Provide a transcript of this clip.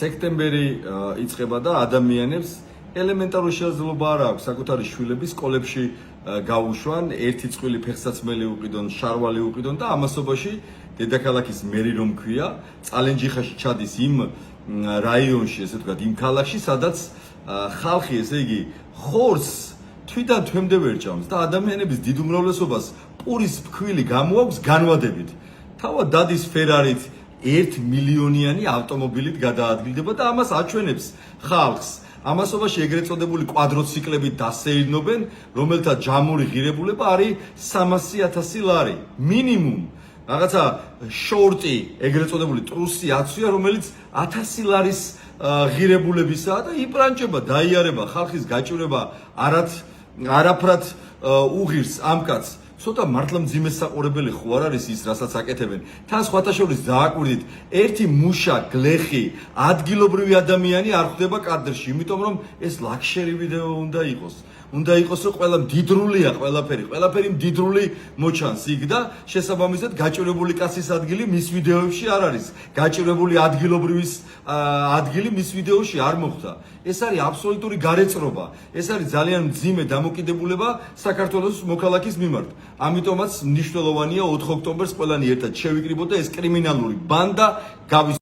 სექტემბერი იწყება და ადამიანებს ელემენტარული შესაძლებლობა არ აქვს საკუთარი შვილების სკოლებში გაუშვან, ერთი წყვილი ფეხსაცმელი უყიდონ, შარვალი უყიდონ და ამასობაში დედაქალაქის მერი რომ ქვია, წალენჯიხაში ჩადის იმ რაიონში, ესე ვთქვათ, იმ ქალაქში, სადაც ხალხი, ესე იგი, ხორცს თვიდან თვემდე ვერ ჭამს და ადამიანების დიდ უმრავლესობას პურის ფქვილი გამოაქვს განვადებით. თავად დადის ფერარით 1 მილიონიანი ავტომობილით გადაადგილდება და ამას აჩვენებს ხალხს. ამასობაში ეგრეთ წოდებული კვადროციკლები დასეირნობენ, რომელთა ჯამური ღირებულება არის 300,000 ლარი. მინიმუმ რაღაცა შორტი, ეგრეთ წოდებული ტრუსი აცვია, რომელიც 1000 ლარის ღირებულებისაა და იპრანჭება, დაიარება, ხალხის გაჭირება არაფრად უღირს ამ კაცს. ცოტა მართლა მძიმე საყურებელი ხო არ არის ის, რასაც აკეთებენ. თან სხვათა შორის დააკვირდით, ერთი მუშა, გლეხი, ადგილობრივი ადამიანი არ ხვდება კადრში, იმიტომ რომ ეს ლაქშერი ვიდეო უნდა იყოს. უნდა იყოს, რომ ყველა მდიდრულია, ყველაფერი მდიდრული მოჩანს იქ და შესაბამისად გაჭირებული კაცის ადგილი მის ვიდეოებში არ არის. გაჭირებული ადგილობრივის ადგილი მის ვიდეოში არ მოხვდა. ეს არის აბსოლუტური გარეწრობა. ეს არის ძალიან მძიმე დამოკიდებულება საქართველოს მოქალაქის მიმართ. ამიტომაც მნიშვნელოვანია 4 ოქტომბერს ყველანი ერთად შევიკრიბოთ და ეს კრიმინალური ბანდა